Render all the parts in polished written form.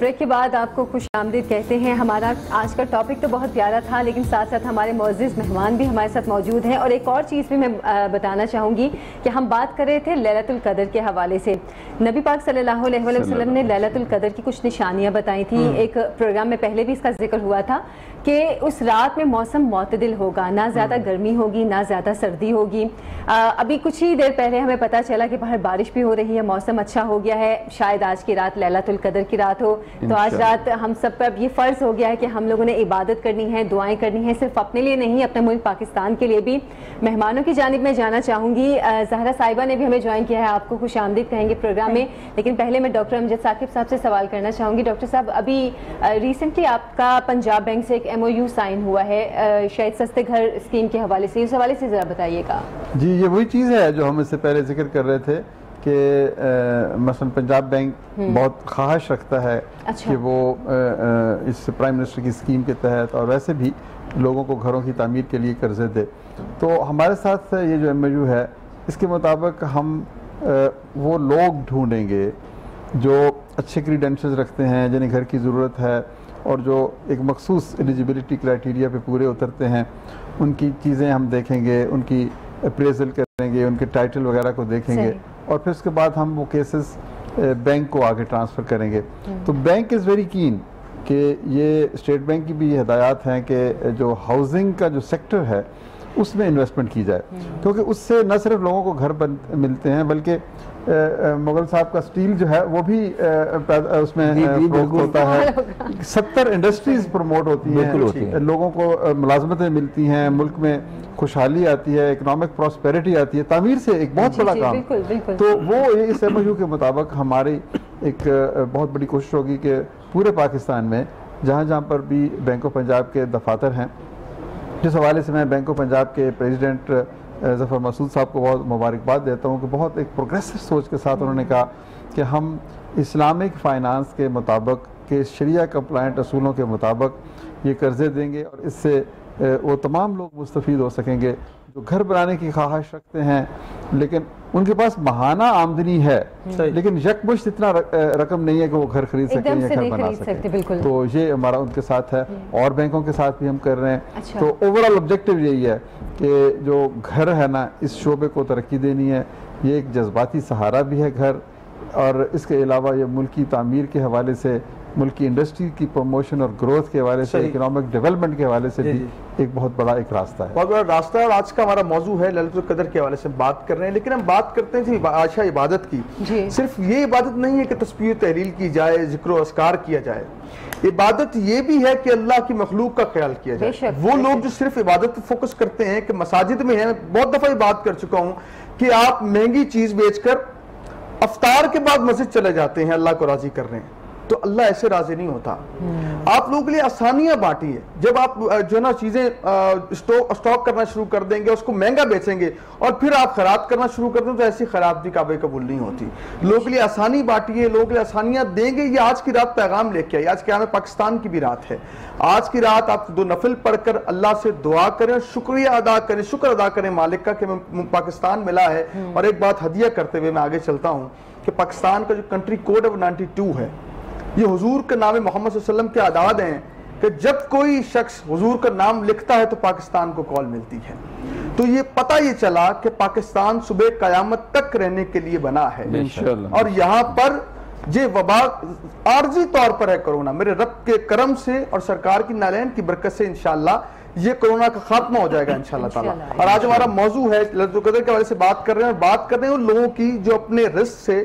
Break کے بعد آپ کو خوش آمدید کہتے ہیں. ہمارا آج کا ٹاپک تو بہت پیارا تھا لیکن ساتھ ساتھ ہمارے معزز مہمان بھی ہمارے ساتھ موجود ہیں. اور ایک اور چیز بھی میں بتانا چاہوں گی کہ ہم بات کر رہے تھے لیلۃ القدر کے حوالے سے. نبی پاک صلی اللہ علیہ وسلم نے لیلۃ القدر کی کچھ نشانیاں بتائی تھیں. ایک پروگرام میں پہلے بھی اس کا ذکر ہوا تھا کہ اس رات میں موسم معتدل ہوگا, نہ زیادہ گرمی ہوگی نہ زیادہ سردی ہوگی. ابھی کچھ ہی دیر پہلے ہمیں پتہ چلا کہ باہر بارش بھی ہو رہی ہے, موسم اچھا ہو گیا ہے. شاید آج کی رات لیلۃ القدر کی رات ہو, تو آج رات ہم سب پر یہ فرض ہو گیا ہے کہ ہم لوگوں نے عبادت کرنی ہے, دعائیں کرنی ہیں, صرف اپنے لیے نہیں اپنے ملک پاکستان کے لیے بھی. مہمانوں کی جانب میں جانا چاہوں گی, زہرا صاحبہ نے بھی ہمیں جوائن کیا ہے, آپ کو خوش آمدید کہیں گے پروگرام میں. لیکن پہلے میں ڈاکٹر امجد ثاقب صاحب سے سوال کرنا چاہوں گی. ڈاکٹر صاحب, ابھی ریسنٹلی آپ کا پنجاب بینک سے ایک MOU سائن ہوا ہے شاید سستے گھر اسکیم کے حوالے سے, اس حوالے سے ذرا بتائیے گا. جی, یہ وہی چیز ہے جو ہم اس سے پہلے ذکر کر رہے تھے کہ مثلا پنجاب بینک بہت خواہش رکھتا ہے کہ وہ اس پرائم منسٹر کی اسکیم کے تحت اور ویسے بھی لوگوں کو گھروں کی تعمیر کے لیے قرضے دے. تو ہمارے ساتھ یہ جو MOU ہے اس کے مطابق ہم وہ لوگ ڈھونڈیں گے جو اچھے کریڈینشلز رکھتے ہیں, جنہیں گھر کی ضرورت ہے اور جو ایک مخصوص ایلیجیبلٹی کرائٹیریا پہ پورے اترتے ہیں. ان کی چیزیں ہم دیکھیں گے, ان کی اپریزل کریں گے, ان کے ٹائٹل وغیرہ کو دیکھیں گے, اور پھر اس کے بعد ہم وہ کیسز بینک کو آگے ٹرانسفر کریں گے. تو بینک از ویری کین کہ یہ اسٹیٹ بینک کی بھی یہ ہدایات ہیں کہ جو ہاؤسنگ کا جو سیکٹر ہے اس میں انویسٹمنٹ کی جائے, کیونکہ اس سے نہ صرف لوگوں کو گھر ملتے ہیں بلکہ مغل صاحب کا سٹیل جو ہے وہ بھی اس میں فروغ ہوتا ہے. 70 انڈسٹریز پروموٹ ہوتی ہیں, لوگوں کو ملازمتیں ملتی ہیں, ملک میں خوشحالی آتی ہے, اکنامک پراسپیرٹی آتی ہے, تعمیر سے ایک بہت بڑا کام. تو وہ اس MOU کے مطابق ہماری ایک بہت بڑی کوشش ہوگی کہ پورے پاکستان میں جہاں جہاں پر بھی بینک آف پنجاب کے دفاتر ہیں, جس حوالے سے میں بینک آف پنجاب کے پریزیڈنٹ ظفر مسعود صاحب کو بہت مبارکباد دیتا ہوں کہ بہت ایک پروگریسو سوچ کے ساتھ انہوں نے کہا کہ ہم اسلامک فائنانس کے مطابق کہ شریعہ کمپلائنٹ اصولوں کے مطابق یہ قرضے دیں گے, اور اس سے وہ تمام لوگ مستفید ہو سکیں گے جو گھر بنانے کی خواہش رکھتے ہیں لیکن ان کے پاس ماہانہ آمدنی ہے لیکن یکمشت اتنا رقم نہیں ہے کہ وہ گھر خرید سکیں یا گھر بنا سکیں. تو یہ ہمارا ان کے ساتھ ہے, اور بینکوں کے ساتھ بھی ہم کر رہے ہیں. تو اوورآل آبجیکٹیو یہی ہے کہ جو گھر ہے نا, اس شعبے کو ترقی دینی ہے. یہ ایک جذباتی سہارا بھی ہے گھر, اور اس کے علاوہ یہ ملک کی تعمیر کے حوالے سے, ملک کی انڈسٹری کی پروموشن اور گروتھ کے حوالے سے, اکنامک ڈیولپمنٹ کے حوالے سے بھی ایک بہت بڑا ایک راستہ ہے. بہت بڑا راستہ ہے. اور آج کا ہمارا موضوع ہے لیلۃ القدر کے حوالے سے بات کر رہے ہیں, لیکن ہم بات کرتے ہیں عاشق عبادت کی. صرف یہ عبادت نہیں ہے کہ تسبیح تحلیل کی جائے, ذکر و اذکار کیا جائے. عبادت یہ بھی ہے کہ اللہ کی مخلوق کا خیال کیا جائے. وہ لوگ جو صرف عبادت پہ فوکس کرتے ہیں کہ مساجد میں ہیں, بہت دفعہ یہ بات کر چکا ہوں کہ آپ مہنگی چیز بیچ کر افطار کے بعد مسجد چلے جاتے ہیں اللہ کو راضی کر رہے ہیں, تو اللہ ایسے راضی نہیں ہوتا. آپ لوگوں کے لیے آسانیاں بانٹی ہے. جب آپ جو نا چیزیں اسٹاک کرنا شروع کر دیں گے, اس کو مہنگا بیچیں گے اور پھر آپ خیرات کرنا شروع کر دیں تو ایسی خیرات بھی قابل قبول نہیں ہوتی. لوگوں کے لیے آسانی بانٹی ہے, لوگوں کے لیے آسانیاں دیں گے. یہ آج کی رات پیغام لے کے آئی. آج قیام پاکستان کی بھی رات ہے. آج کی رات آپ 2 نفل پڑھ کر اللہ سے دعا کریں, شکریہ ادا کریں, شکر ادا کریں مالک کا کہ پاکستان ملا ہے. اور ایک بات ہدیہ کرتے ہوئے میں آگے چلتا ہوں کہ پاکستان کا جو کنٹری کوڈ 92 ہے, یہ حضور کے نام محمد صلی اللہ علیہ وسلم کے اعداد ہیں کہ جب کوئی شخص حضور کا نام لکھتا ہے تو پاکستان کو کال ملتی ہے. تو یہ پتہ یہ چلا کہ پاکستان صبح قیامت تک رہنے کے لیے بنا ہے. اور یہاں پر یہ وبا عارضی طور پر ہے کرونا, میرے رب کے کرم سے اور سرکار کی نالین کی برکت سے انشاءاللہ یہ کرونا کا خاتمہ ہو جائے گا انشاءاللہ تعالیٰ. اور آج ہمارا موضوع ہے لیلۃ القدر کے حوالے سے بات کر رہے ہیں, اور بات کر رہے ہیں ان لوگوں کی جو اپنے رزق سے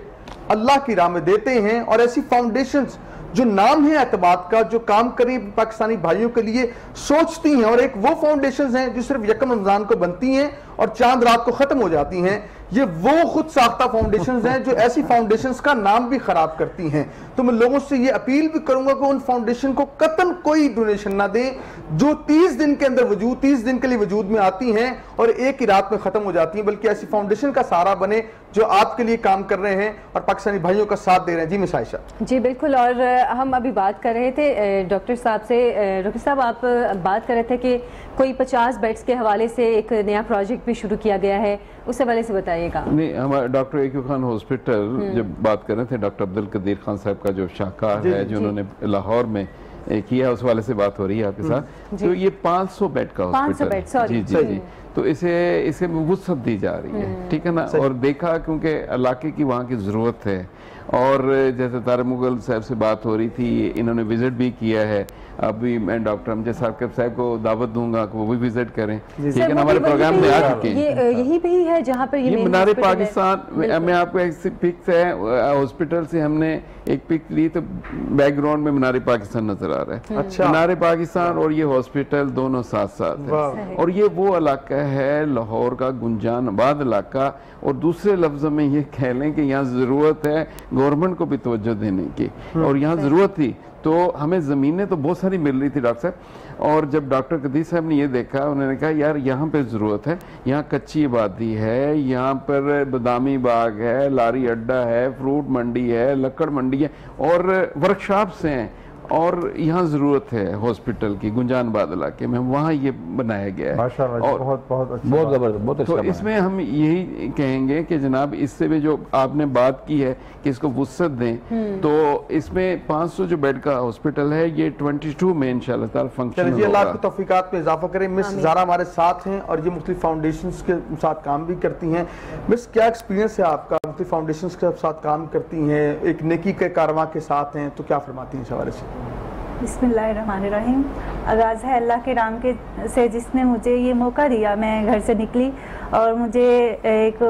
اللہ کی راہ میں دیتے ہیں, اور ایسی فاؤنڈیشنز جو نام ہے اعتماد کا, جو کام کری پاکستانی بھائیوں کے لیے سوچتی ہیں. اور ایک وہ فاؤنڈیشنز ہیں جو صرف یکم رمضان کو بنتی ہیں اور چاند رات کو ختم ہو جاتی ہیں. یہ وہ خود ساختہ فاؤنڈیشنز ہیں جو ایسی فاؤنڈیشنز کا نام بھی خراب کرتی ہیں. تو میں لوگوں سے یہ اپیل بھی کروں گا کہ ان فاؤنڈیشن کو قطعاً کوئی ڈونیشن نہ دیں جو 30 دن کے اندر 30 دن کے لیے وجود میں آتی ہیں اور ایک ہی رات میں ختم ہو جاتی ہیں, بلکہ ایسی فاؤنڈیشن کا سہارا بنے جو آپ کے لیے کام کر رہے ہیں اور پاکستانی بھائیوں کا ساتھ دے رہے ہیں. جی مس عائشہ. جی بالکل. اور ہم ابھی بات کر رہے تھے ڈاکٹر صاحب سے. ڈاکٹر صاحب, آپ بات کر رہے تھے کہ کوئی 50 بیڈز کے حوالے سے ایک نیا پروجیکٹ بھی شروع کیا گیا ہے, اس حوالے سے بتائیے. بتائیے گا. نہیں, ہمارا ڈاکٹر ایکو خان ہاسپٹل جب بات کر رہے تھے, ڈاکٹر عبدالقدیر خان صاحب کا جو شاہکار ہے جو انہوں نے لاہور میں کیا, اس والے سے بات ہو رہی ہے آپ کے ساتھ. تو یہ 500 بیڈ کا ہاسپٹل, جی جی جی, تو اسے وسعت دی جا رہی ہے, ٹھیک ہے نا. اور دیکھا کیونکہ علاقے کی وہاں کی ضرورت ہے, اور جیسے طارق مغل صاحب سے بات ہو رہی تھی, انہوں نے وزٹ بھی کیا ہے. ابھی میں ڈاکٹر امجد صاحب کو دعوت دوں گا کہ وہ بھی وزٹ کریں, لیکن ہمارے پروگرام میں آ چکے ہیں. یہی پہ ہی ہے جہاں پر یہ مینار پاکستان. میں آپ کو ایک پک سے ہاسپٹل سے ہم نے ایک پک لی, تو بیک گراؤنڈ میں مینار پاکستان نظر آ رہا ہے. مینار پاکستان اور یہ ہاسپٹل دونوں ساتھ ساتھ ہیں, اور یہ وہ علاقہ ہے لاہور کا گنجان آباد علاقہ. اور دوسرے لفظوں میں یہ کہہ لیں کہ یہاں ضرورت ہے گورنمنٹ کو بھی توجہ دینے کی, اور یہاں ضرورت تھی. تو ہمیں زمینیں تو بہت ساری مل رہی تھی ڈاکٹر صاحب, اور جب ڈاکٹر قدیر صاحب نے یہ دیکھا, انہوں نے کہا یار یہاں پہ ضرورت ہے, یہاں کچی آبادی ہے, یہاں پر بادامی باغ ہے, لاری اڈا ہے, فروٹ منڈی ہے, لکڑ منڈی ہے, اور ورکشاپس ہیں, اور یہاں ضرورت ہے ہاسپٹل کی گنجان آباد علاقے میں, وہاں یہ بنایا گیا ہے. بہت زبردست. تو اس میں ہم یہی کہیں گے کہ جناب اس سے بھی جو آپ نے بات کی ہے کہ اس کو وسعت دیں, تو اس میں 500 جو بیڈ کا ہاسپٹل ہے, یہ 22 میں انشاءاللہ تعالی فنکشن ہوگا. اللہ کی توفیقات میں اضافہ کریں. مس زارا ہمارے ساتھ ہیں, اور یہ مختلف فاؤنڈیشنز کے ساتھ کام بھی کرتی ہیں. مس کیا ایکسپیرینس ہے آپ کا, مختلف فاؤنڈیشنز کے ساتھ کام کرتی ہیں, ایک نیکی کے کارواں کے ساتھ ہیں, تو کیا فرماتی ہیں اس حوالے سے؟ بسم اللہ الرحمن الرحیم. آغاز ہے اللہ کے نام سے جس نے مجھے یہ موقع دیا. میں گھر سے نکلی اور مجھے ایک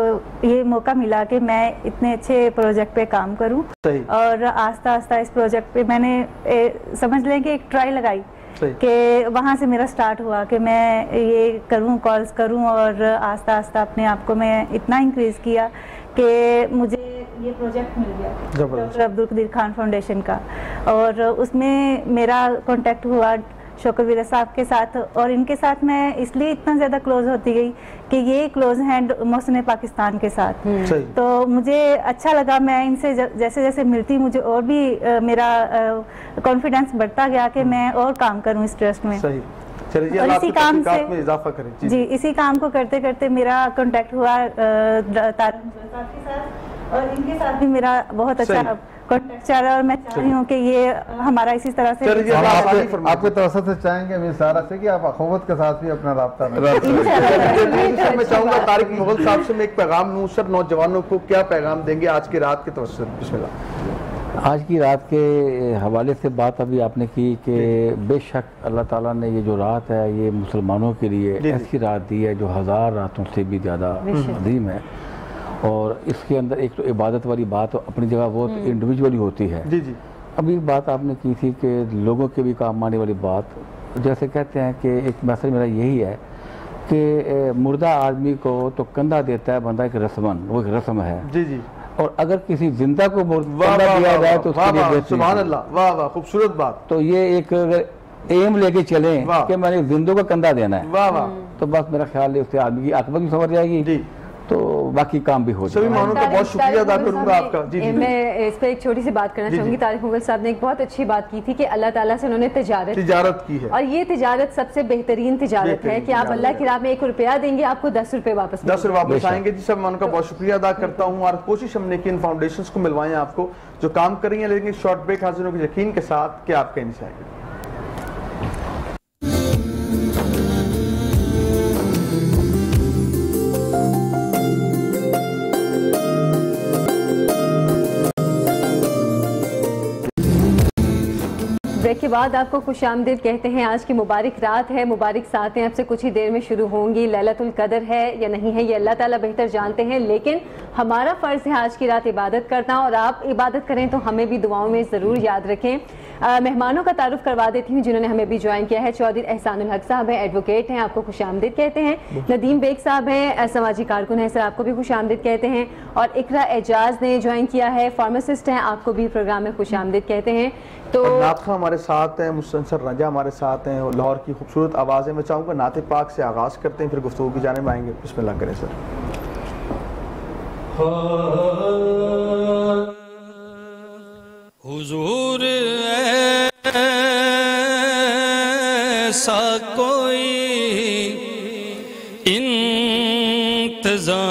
یہ موقع ملا کہ میں اتنے اچھے پروجیکٹ پہ کام کروں, اور آہستہ آہستہ اس پروجیکٹ پہ میں نے سمجھ لیں کہ ایک ٹرائی لگائی, کہ وہاں سے میرا سٹارٹ ہوا کہ میں یہ کروں, کالز کروں, اور آہستہ آہستہ اپنے آپ کو میں اتنا انکریز کیا کہ مجھے یہ پروجیکٹ مل گیا ڈاکٹر عبدالقدیر خان فاؤنڈیشن کا. اور اس میں میرا کانٹیکٹ ہوا شوکت ویرا صاحب کے ساتھ, اور ان کے ساتھ میں اس لیے اتنا زیادہ کلوز ہوتی گئی کہ یہ کلوز ہیں محسن پاکستان کے ساتھ. تو مجھے اچھا لگا, میں ان سے جیسے جیسے ملتی مجھے اور بھی میرا کانفیڈنس بڑھتا گیا کہ میں اور کام کروں اس ٹرسٹ میں. اور اسی کام سے جی اسی کام کو کرتے کرتے میرا کانٹیکٹ ہوا طارق صاحب کے ساتھ, اور ان کے ساتھ بھی میرا بہت اچھا کانٹیکٹ چل رہا ہے, اور میں چاہ رہی ہوں کہ یہ ہمارا اسی طرح سے. آپ کے توسط سے چاہیں گے مس سارا سے کہ آپ اخوت کے ساتھ بھی اپنا رابطہ میں چاہوں گا طارق مغل صاحب سے میں ایک پیغام لوں, سب نوجوانوں کو کیا پیغام دیں گے آج کی رات کے توسط سے؟ بسم اللہ. آج کی رات کے حوالے سے بات ابھی آپ نے کی کہ بے شک اللہ تعالیٰ نے یہ جو رات ہے یہ مسلمانوں کے لیے ایسی رات دی ہے جو 1000 راتوں سے بھی زیادہ عظیم ہے, اور اس کے اندر ایک تو عبادت والی بات اپنی جگہ وہ انڈیویجولی ہوتی ہے. ابھی بات آپ نے کی تھی کہ لوگوں کے بھی کام آنے والی بات, جیسے کہتے ہیں کہ ایک میسج میرا یہی ہے کہ مردہ آدمی کو تو کندھا دیتا ہے بندہ ایک رسمن, وہ ایک رسم ہے. اور اگر کسی زندہ کو کندھا دیا جائے تو اس کے لیے سبحان اللہ, واہ واہ خوبصورت بات. تو یہ ایک ایم لے کے چلیں کہ میں نے زندوں کو کندھا دینا ہے, تو بس میرا خیال ہے اس سے آدمی کی عاقبت بھی سنور جائے گی, تو باقی کام بھی ہو جائے. سبھی معنوں کا بہت شکریہ ادا کروں گا آپ کا. میں اس پہ ایک چھوٹی سی بات کرنا چاہوں گی. طارق مغل صاحب نے ایک بہت اچھی بات کی تھی کہ اللہ تعالیٰ سے انہوں نے تجارت کی ہے, اور یہ تجارت سب سے بہترین تجارت ہے کہ آپ اللہ کی راہ میں 1 روپیہ دیں گے, آپ کو 10 روپے واپس آئیں گے. جی سب معنوں کا بہت شکریہ ادا کرتا ہوں, اور کوشش ہم نے کی ان فاؤنڈیشنز کو ملوائیں آپ کو جو کام کر رہی ہیں, لیکن شارٹ بریک حاضر ہوں گے یقین کے ساتھ کہ آپ کہیں سے آئیں گے. بریک کے بعد آپ کو خوش آمدید کہتے ہیں. آج کی مبارک رات ہے, مبارک ساتیں اب سے کچھ ہی دیر میں شروع ہوں گی. لیلۃ القدر ہے یا نہیں ہے یہ اللہ تعالیٰ بہتر جانتے ہیں, لیکن ہمارا فرض ہے آج کی رات عبادت کرنا, اور آپ عبادت کریں تو ہمیں بھی دعاؤں میں ضرور یاد رکھیں. مہمانوں کا تعارف کروا دیتی ہوں جنہوں نے ہمیں بھی جوائن کیا ہے. چودھری احسان الحق صاحب ہیں, ایڈوکیٹ ہیں, آپ کو خوش آمدید کہتے ہیں. ندیم بیگ صاحب ہیں, سماجی کارکن ہیں سر, آپ کو بھی خوش آمدید کہتے ہیں. اور اقرا اعجاز نے جوائن کیا ہے, فارماسسٹ ہیں, آپ کو بھی پروگرام میں خوش آمدید کہتے ہیں. تو نعت خواں ہمارے ساتھ ہیں, مستنصر رجا ہمارے ساتھ ہیں, لاہور کی خوبصورت آوازیں. میں چاہوں گا نعت پاک سے آغاز کرتے ہیں, پھر گفتگو کی جانب آئیں گے. بسم اللہ کریں سر. حضور ایسا کوئی انتظام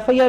FIA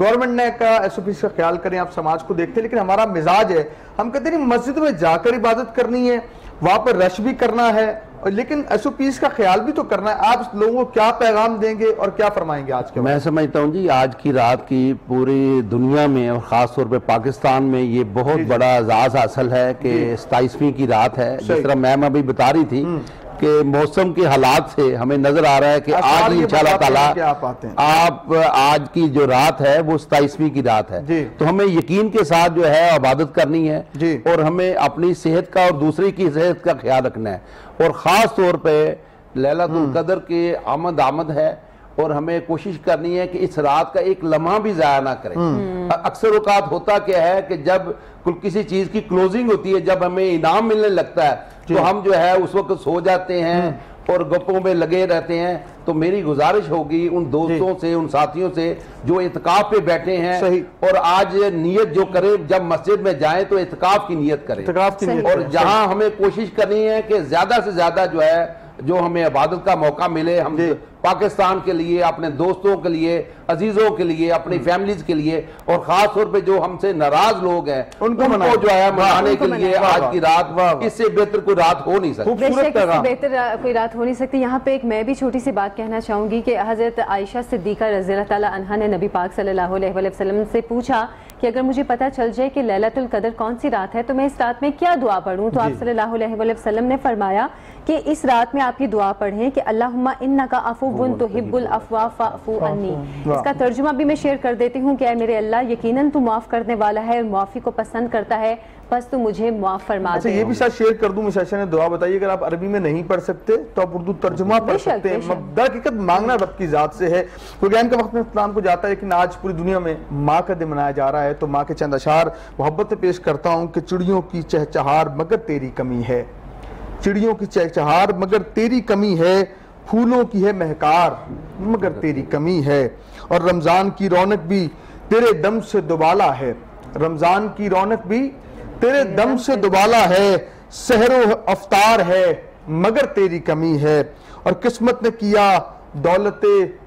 گورنمنٹ نے کا SOPs کا خیال کریں, آپ سماج کو دیکھتے ہیں, لیکن ہمارا مزاج ہے ہم کہتے ہیں مسجد میں جا کر عبادت کرنی ہے, وہاں پر رش بھی کرنا ہے, لیکن SOPs کا خیال بھی تو کرنا ہے. آپ لوگوں کو کیا پیغام دیں گے اور کیا فرمائیں گے آج کے؟ میں سمجھتا ہوں جی آج کی رات کی پوری دنیا میں اور خاص طور پہ پاکستان میں یہ بہت بڑا اعزاز حاصل ہے کہ 27ویں کی رات ہے. جس طرح میم ابھی بتا رہی تھی کہ موسم کے حالات سے ہمیں نظر آ رہا ہے کہ آج انشاءاللہ تعالیٰ آپ آج کی جو رات ہے وہ 27ویں کی رات ہے, تو ہمیں یقین کے ساتھ جو ہے عبادت کرنی ہے اور ہمیں اپنی صحت کا اور دوسرے کی صحت کا خیال رکھنا ہے. اور خاص طور پہ لیلۃ القدر کی آمد ہے اور ہمیں کوشش کرنی ہے کہ اس رات کا ایک لمحہ بھی ضائع نہ کریں. اکثر اوقات ہوتا کیا ہے کہ جب کسی چیز کی کلوزنگ ہوتی ہے, جب ہمیں انعام ملنے لگتا ہے تو ہم جو ہے اس وقت سو جاتے ہیں اور گپوں میں لگے رہتے ہیں. تو میری گزارش ہوگی ان دوستوں سے, ان ساتھیوں سے جو اعتکاف پہ بیٹھے ہیں, اور آج نیت جو کریں جب مسجد میں جائیں تو اعتکاف کی نیت کریں. اور جہاں ہمیں کوشش کرنی ہے کہ زیادہ سے زیادہ جو ہے جو ہمیں عبادت کا موقع ملے, ہم پاکستان کے لیے, اپنے دوستوں کے لیے, عزیزوں کے لیے, اپنی فیملیز کے لیے, اور خاص طور پہ جو ہم سے ناراض لوگ ہیں ان کو جو ہے منانے کے لیے آج کی رات اس سے بہتر کوئی رات ہو نہیں سکتی. بے شک اس سے بہتر کوئی رات ہو نہیں سکتی. یہاں پہ ایک میں بھی چھوٹی سی بات کہنا چاہوں گی کہ حضرت عائشہ صدیقہ رضی اللہ تعالیٰ عنہا نے نبی پاک صلی اللہ علیہ وسلم سے پوچھا کہ اگر مجھے پتہ چل جائے کہ لیلۃ القدر کون سی رات ہے تو میں اس رات میں کیا دعا پڑھوں, تو آپ صلی اللہ علیہ وسلم نے فرمایا کہ اس رات میں آپ کی دعا پڑھیں کہ اللہم انکا عفو تحب العفو فاعف عنی. اس کا ترجمہ بھی میں شیئر کر دیتی ہوں کہ اے میرے اللہ یقیناً تو معاف کرنے والا ہے اور معافی کو پسند کرتا ہے, بس تو مجھے معاف فرما دے. یہ بھی ساتھ شیئر کر دوں, مشاشہ نے دعا بتائی اگر آپ عربی میں نہیں پڑھ سکتے تو آپ اردو ترجمہ پڑھ سکتے ہیں. در حقیقت مانگنا رب کی ذات سے ہے. پروگرام کا وقت میں اسلام کو جاتا ہے, لیکن آج پوری دنیا میں ماں کا دن منایا جا رہا ہے, تو ماں کے چند اشعار محبت سے پیش کرتا ہوں کہ چڑیوں کی چہچہار مگر تیری کمی ہے, چڑیوں کی چہچہار مگر تیری کمی ہے, پھولوں کی ہے مہکار مگر تیری کمی ہے, اور رمضان کی رونق بھی تیرے دم سے دوبالا ہے, رمضان کی رونق بھی تیرے دم سے دوبالا ہے, سحر و افطار ہے مگر تیری کمی ہے, اور قسمت نے کیا دولت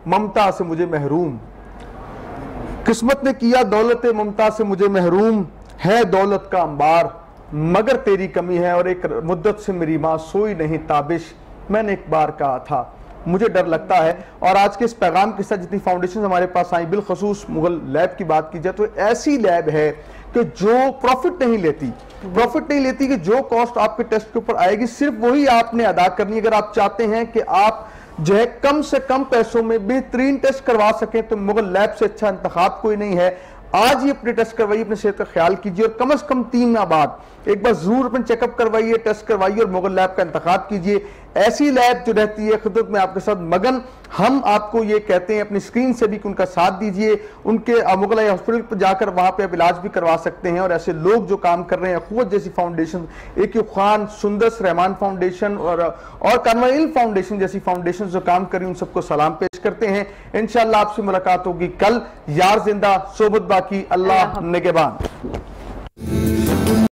ممتا سے مجھے محروم, قسمت نے کیا دولت ممتا سے مجھے محروم, ہے دولت کا انبار مگر تیری کمی ہے, اور ایک مدت سے میری ماں سوئی نہیں تابش, میں نے ایک بار کہا تھا مجھے ڈر لگتا ہے. اور آج کے اس پیغام کے ساتھ جتنی فاؤنڈیشن ہمارے پاس آئیں, بالخصوص مغل لیب کی بات کی جائے تو ایسی لیب ہے کہ جو پروفٹ نہیں لیتی کہ جو کاسٹ آپ کے ٹیسٹ کے اوپر آئے گی صرف وہی آپ نے ادا کرنی. اگر آپ چاہتے ہیں کہ آپ جو ہے کم سے کم پیسوں میں بہترین ٹیسٹ کروا سکیں تو مغل لیب سے اچھا انتخاب کوئی نہیں ہے. آج ہی اپنے ٹیسٹ کروائیے, اپنے صحت کا خیال کیجیے, اور کم از کم 3 ماہ بعد ایک بار ضرور اپنے چیک اپ کروائیے, ٹیسٹ کروائیے, اور مغل لیب کا انتخاب کیجیے. ایسی لیب جو رہتی ہے خدمت میں آپ کے ساتھ مگن. ہم آپ کو یہ کہتے ہیں اپنی اسکرین سے بھی کہ ان کا ساتھ دیجئے, ان کے مغل ہاسپٹل پر جا کر وہاں پہ آپ علاج بھی کروا سکتے ہیں. اور ایسے لوگ جو کام کر رہے ہیں, قوت جیسی فاؤنڈیشن, ایک خان سندس رحمان فاؤنڈیشن اور کانوائل فاؤنڈیشن جیسی فاؤنڈیشن جو کام کر رہی ہیں, ان سب کو سلام پیش کرتے ہیں. انشاءاللہ آپ سے ملاقات ہوگی کل. یار زندہ صحبت باقی, اللہ نگہبان.